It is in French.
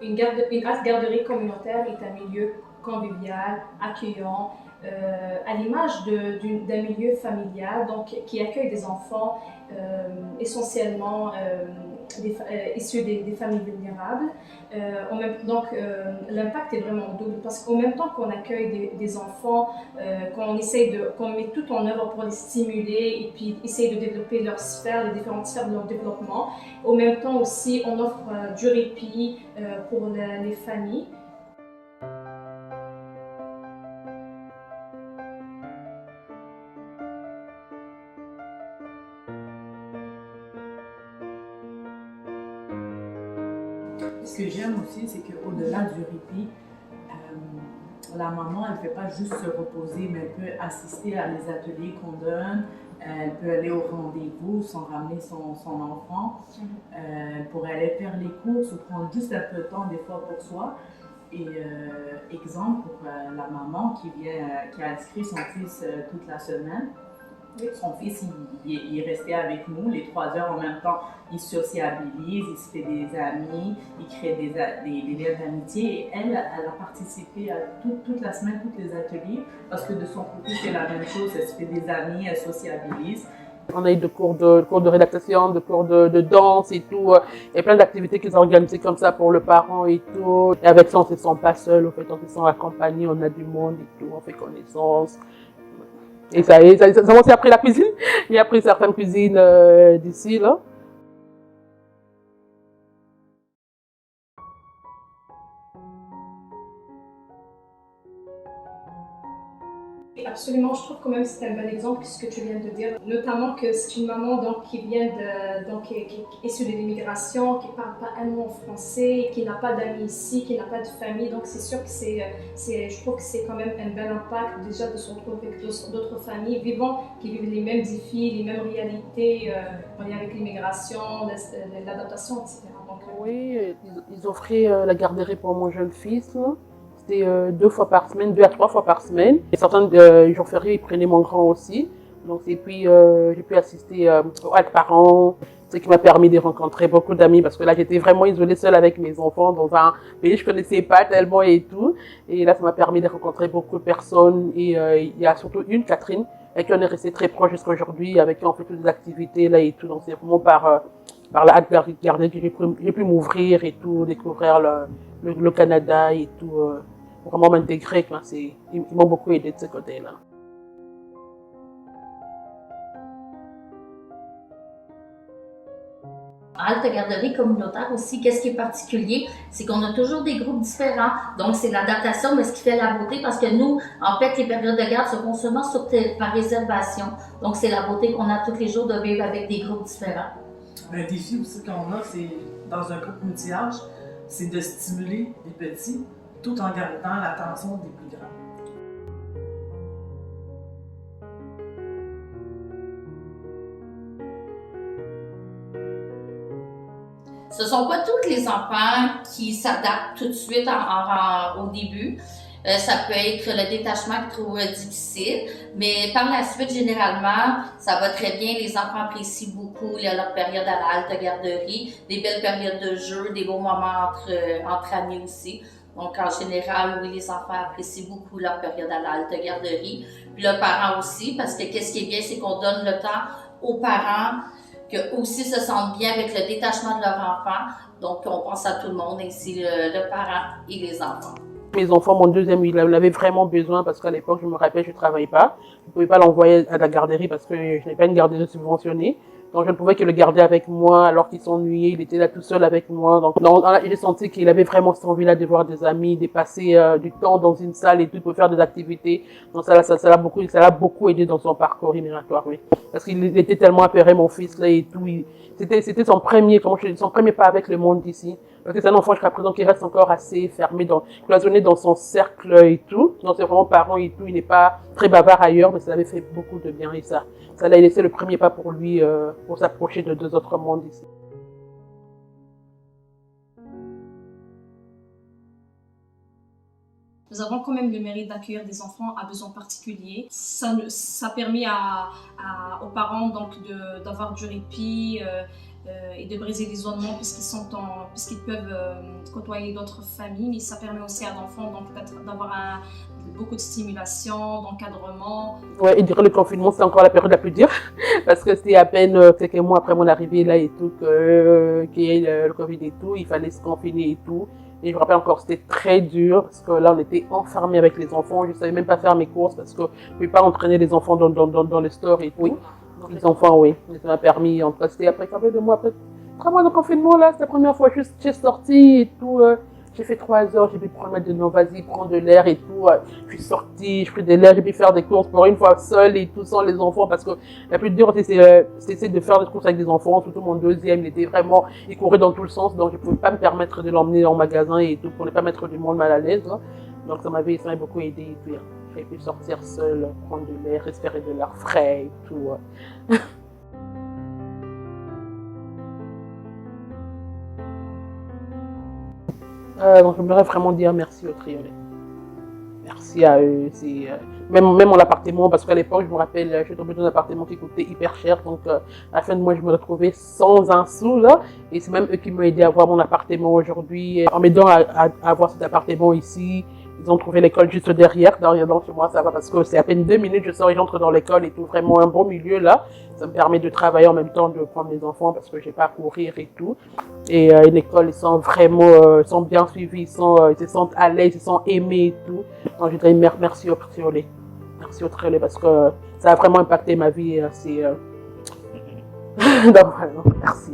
Une halte garderie communautaire est un milieu convivial, accueillant, à l'image d'un milieu familial donc, qui accueille des enfants essentiellement issus des familles vulnérables. L'impact est vraiment double parce qu'au même temps qu'on accueille des enfants, qu'on met tout en œuvre pour les stimuler et puis essayer de développer les différentes sphères de leur développement, au même temps aussi on offre du répit pour les familles. Ce que j'aime aussi, c'est qu'au-delà du répit, la maman, elle ne fait pas juste se reposer, mais elle peut assister à les ateliers qu'on donne. Elle peut aller au rendez-vous sans ramener son enfant. Pour aller faire les courses ou prendre juste un peu de temps des fois pour soi. Et exemple pour la maman qui a inscrit son fils toute la semaine. Son fils, il est resté avec nous les 3 heures en même temps. Il sociabilise, il se fait des amis, il crée des liens d'amitié. Et elle a participé à toute la semaine, tous les ateliers, parce que de son côté, c'est la même chose. Elle se fait des amis, elle sociabilise. On a eu des cours de rédaction, des cours de danse et tout. Il y a plein d'activités qu'ils ont organisées comme ça pour le parent et tout. Et avec ça, on ne se sent pas seul, en fait, on se sent accompagné, on a du monde et tout, on fait connaissance. Et ça m'a aussi appris la cuisine. J'ai appris certaines cuisines d'ici, là. Absolument, je trouve quand même que c'est un bon exemple ce que tu viens de dire, notamment que c'est une maman donc, qui vient qui est issue de l'immigration, qui ne parle pas un mot en français, qui n'a pas d'amis ici, qui n'a pas de famille, donc c'est sûr que je trouve que c'est quand même un bel impact déjà de se retrouver avec d'autres familles qui vivent les mêmes défis, les mêmes réalités en lien avec l'immigration, l'adaptation, etc. Donc, oui, ils offraient la garderie pour mon jeune fils. Là. C'était 2 fois par semaine, 2 à 3 fois par semaine. Et certains jours fériés, ils prenaient mon grand aussi. Donc, et puis, j'ai pu assister aux parents, ce qui m'a permis de rencontrer beaucoup d'amis parce que là, j'étais vraiment isolée seule avec mes enfants dans un pays que je connaissais pas tellement et tout. Et là, ça m'a permis de rencontrer beaucoup de personnes. Et il y a surtout une, Catherine, avec qui on est resté très proche jusqu'à aujourd'hui, avec qui on fait toutes les activités là et tout. Donc, c'est vraiment par la garderie que j'ai pu m'ouvrir et tout, découvrir le Canada et tout. Vraiment m'intégrer, ils m'ont beaucoup aidé de ce côté-là. Halte garderie communautaire aussi, qu'est-ce qui est particulier, c'est qu'on a toujours des groupes différents. Donc, c'est l'adaptation, mais ce qui fait la beauté, parce que nous, en fait, les périodes de garde se font seulement par réservation. Donc, c'est la beauté qu'on a tous les jours de vivre avec des groupes différents. Un défi aussi qu'on a, c'est dans un groupe multi-âge, c'est de stimuler les petits tout en gardant l'attention des plus grands. Ce ne sont pas tous les enfants qui s'adaptent tout de suite au début. Ça peut être le détachement qu'ils trouvent difficile, mais par la suite, généralement, ça va très bien. Les enfants apprécient beaucoup leur période à la halte garderie, des belles périodes de jeu, des beaux moments entre amis aussi. Donc, en général, oui, les enfants apprécient beaucoup leur période à la halte garderie. Puis le parent aussi, parce que qu'est-ce qui est bien, c'est qu'on donne le temps aux parents qu'eux aussi se sentent bien avec le détachement de leur enfant. Donc, on pense à tout le monde, ainsi le parent et les enfants. Mes enfants, mon deuxième, il en avait vraiment besoin parce qu'à l'époque, je me rappelle, je ne travaillais pas. Je ne pouvais pas l'envoyer à la garderie parce que je n'ai pas une garderie subventionnée. Donc, je ne pouvais que le garder avec moi alors qu'il s'ennuyait. Il était là tout seul avec moi. Donc, j'ai senti qu'il avait vraiment cette envie-là de voir des amis, de passer du temps dans une salle et tout pour faire des activités. Donc, ça l'a beaucoup aidé dans son parcours immigratoire, oui. Parce qu'il était tellement apeuré, mon fils, là, et tout. C'était son premier pas avec le monde d'ici. Parce que c'est un enfant jusqu'à présent qui reste encore assez fermé, cloisonné dans son cercle et tout. Donc, c'est vraiment parent et tout. Il n'est pas très bavard ailleurs, mais ça avait fait beaucoup de bien et ça l'a laissé le premier pas pour lui, pour s'approcher de 2 autres mondes ici. Nous avons quand même le mérite d'accueillir des enfants à besoins particuliers. Ça permet aux parents donc d'avoir du répit, et de briser l'isolement puisqu'ils peuvent côtoyer d'autres familles, mais ça permet aussi à l'enfant donc d'avoir beaucoup de stimulation, d'encadrement. Ouais, et durant le confinement, c'est encore la période la plus dure parce que c'était à peine quelques mois après mon arrivée là et tout qu'il y ait le Covid et tout, il fallait se confiner et tout. Et je me rappelle encore, c'était très dur parce que là, on était enfermés avec les enfants. Je ne savais même pas faire mes courses parce que je ne pouvais pas entraîner les enfants dans les stores et tout. Oui. Donc, les enfants, oui. Ça m'a permis, en tout cas, c'était après combien de mois, après 3 mois de confinement, là, c'était la première fois que j'ai sorti et tout. J'ai fait 3 heures, j'ai pu prendre de l'eau, vas-y, prendre de l'air et tout. Je suis sortie, je pris de l'air, j'ai pu faire des courses pour une fois seule et tout, sans les enfants, parce que la plus dure, c'est de faire des courses avec des enfants. Surtout mon deuxième, il courait dans tous les sens, donc je ne pouvais pas me permettre de l'emmener en magasin et tout, pour ne pas mettre du monde mal à l'aise. Hein. Donc ça m'avait beaucoup aidé et tout. J'ai pu sortir seule, prendre de l'air, respirer de l'air frais et tout. Donc j'aimerais vraiment dire merci au Triolet. Merci à eux. Même mon appartement, parce qu'à l'époque, je me rappelle, je suis tombée dans un appartement qui coûtait hyper cher. Donc à la fin de mois, je me retrouvais sans un sou là. Et c'est même eux qui m'ont aidé à avoir mon appartement aujourd'hui. En m'aidant à avoir cet appartement ici, ils ont trouvé l'école juste derrière. Donc chez moi, ça va parce que c'est à peine 2 minutes, je sors et j'entre dans l'école et tout. Vraiment un bon milieu là. Ça me permet de travailler en même temps, de prendre mes enfants parce que j'ai pas à courir et tout. Et l'école, ils sont vraiment sont bien suivis, ils se sentent à l'aise, ils sont aimés et tout. Donc je dirais merci au Triolet. Merci au Triolet parce que ça a vraiment impacté ma vie. Donc voilà, merci.